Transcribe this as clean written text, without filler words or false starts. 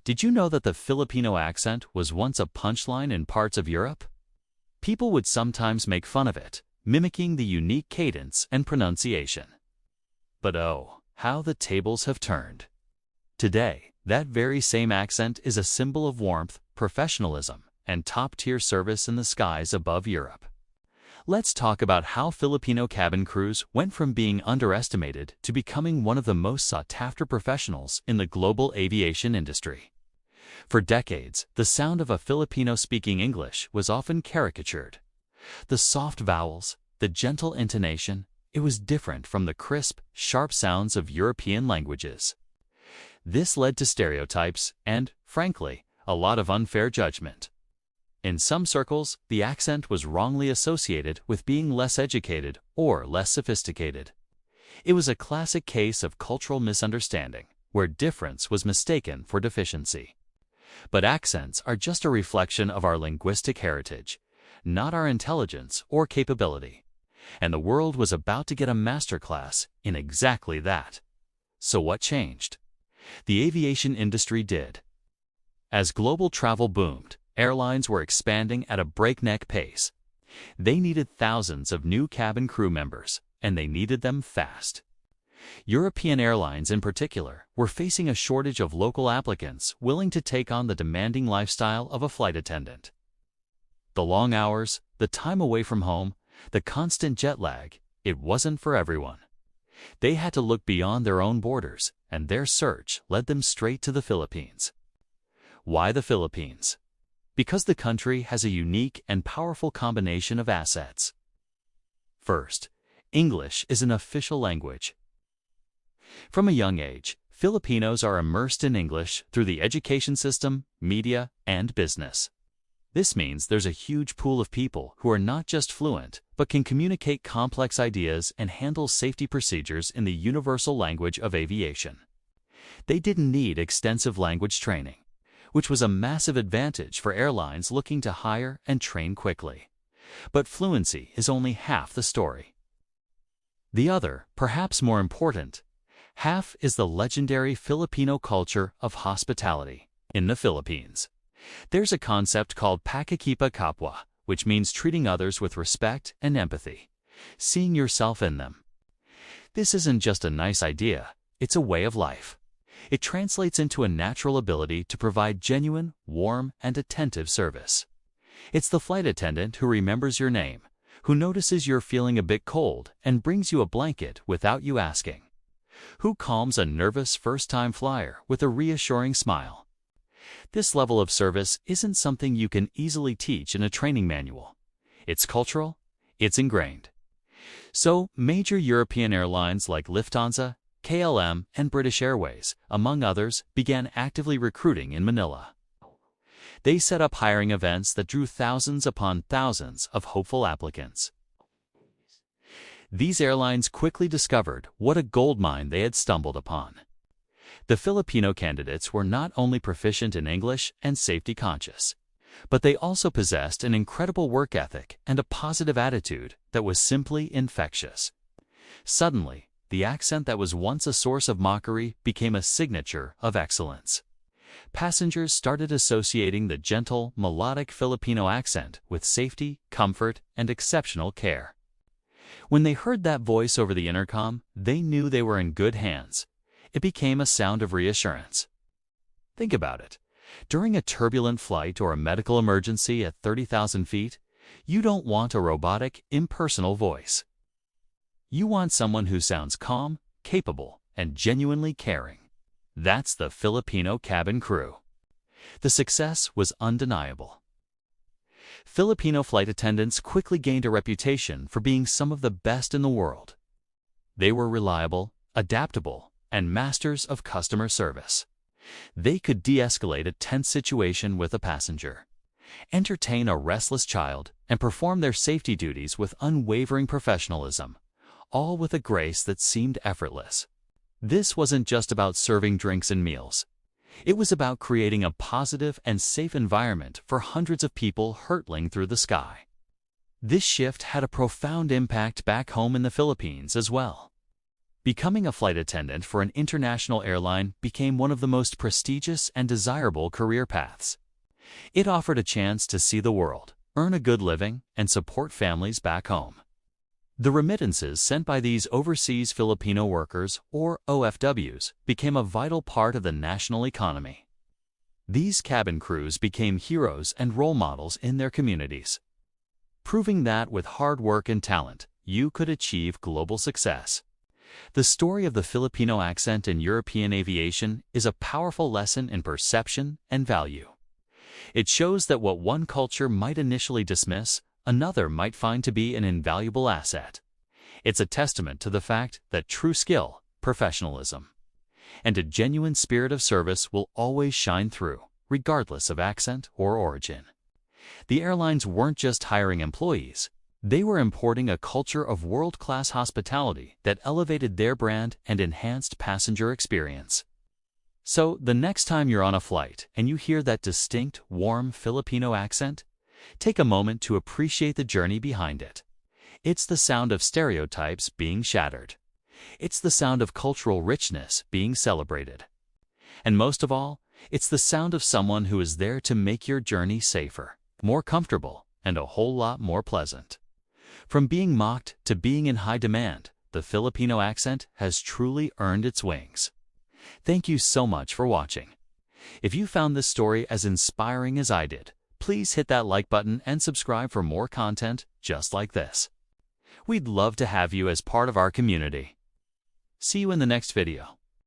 Did you know that the Filipino accent was once a punchline in parts of Europe? People would sometimes make fun of it, mimicking the unique cadence and pronunciation. But oh, how the tables have turned. Today, that very same accent is a symbol of warmth, professionalism, and top-tier service in the skies above Europe. Let's talk about how Filipino cabin crews went from being underestimated to becoming one of the most sought-after professionals in the global aviation industry. For decades, the sound of a Filipino speaking English was often caricatured. The soft vowels, the gentle intonation, it was different from the crisp, sharp sounds of European languages. This led to stereotypes and, frankly, a lot of unfair judgment. In some circles, the accent was wrongly associated with being less educated or less sophisticated. It was a classic case of cultural misunderstanding, where difference was mistaken for deficiency. But accents are just a reflection of our linguistic heritage, not our intelligence or capability. And the world was about to get a masterclass in exactly that. So what changed? The aviation industry did. As global travel boomed, airlines were expanding at a breakneck pace. They needed thousands of new cabin crew members, and they needed them fast. European airlines in particular were facing a shortage of local applicants willing to take on the demanding lifestyle of a flight attendant. The long hours, the time away from home, the constant jet lag, it wasn't for everyone. They had to look beyond their own borders, and their search led them straight to the Philippines. Why the Philippines? Because the country has a unique and powerful combination of assets. First, English is an official language. From a young age, Filipinos are immersed in English through the education system, media, and business. This means there's a huge pool of people who are not just fluent, but can communicate complex ideas and handle safety procedures in the universal language of aviation. They didn't need extensive language training, which was a massive advantage for airlines looking to hire and train quickly. But fluency is only half the story. The other, perhaps more important, half is the legendary Filipino culture of hospitality in the Philippines. There's a concept called pakikipa kapwa, which means treating others with respect and empathy, seeing yourself in them. This isn't just a nice idea, it's a way of life. It translates into a natural ability to provide genuine, warm, and attentive service. It's the flight attendant who remembers your name, who notices you're feeling a bit cold and brings you a blanket without you asking, who calms a nervous first-time flyer with a reassuring smile. This level of service isn't something you can easily teach in a training manual. It's cultural, it's ingrained. So, major European airlines like Lufthansa, KLM, and British Airways, among others, began actively recruiting in Manila. They set up hiring events that drew thousands upon thousands of hopeful applicants. These airlines quickly discovered what a goldmine they had stumbled upon. The Filipino candidates were not only proficient in English and safety conscious, but they also possessed an incredible work ethic and a positive attitude that was simply infectious. Suddenly, the accent that was once a source of mockery became a signature of excellence. Passengers started associating the gentle, melodic Filipino accent with safety, comfort, and exceptional care. When they heard that voice over the intercom, they knew they were in good hands. It became a sound of reassurance. Think about it. During a turbulent flight or a medical emergency at 30,000 feet, you don't want a robotic, impersonal voice. You want someone who sounds calm, capable, and genuinely caring. That's the Filipino cabin crew. The success was undeniable. Filipino flight attendants quickly gained a reputation for being some of the best in the world. They were reliable, adaptable, and masters of customer service. They could de-escalate a tense situation with a passenger, entertain a restless child, and perform their safety duties with unwavering professionalism, all with a grace that seemed effortless. This wasn't just about serving drinks and meals. It was about creating a positive and safe environment for hundreds of people hurtling through the sky. This shift had a profound impact back home in the Philippines as well. Becoming a flight attendant for an international airline became one of the most prestigious and desirable career paths. It offered a chance to see the world, earn a good living, and support families back home. The remittances sent by these overseas Filipino workers, or OFWs, became a vital part of the national economy. These cabin crews became heroes and role models in their communities, proving that with hard work and talent, you could achieve global success. The story of the Filipino accent in European aviation is a powerful lesson in perception and value. It shows that what one culture might initially dismiss, another might find to be an invaluable asset. It's a testament to the fact that true skill, professionalism, and a genuine spirit of service will always shine through, regardless of accent or origin. The airlines weren't just hiring employees. They were importing a culture of world-class hospitality that elevated their brand and enhanced passenger experience. So, the next time you're on a flight and you hear that distinct, warm Filipino accent, take a moment to appreciate the journey behind it. It's the sound of stereotypes being shattered. It's the sound of cultural richness being celebrated. And most of all, it's the sound of someone who is there to make your journey safer, more comfortable, and a whole lot more pleasant. From being mocked to being in high demand, the Filipino accent has truly earned its wings. Thank you so much for watching. If you found this story as inspiring as I did, please hit that like button and subscribe for more content just like this. We'd love to have you as part of our community. See you in the next video.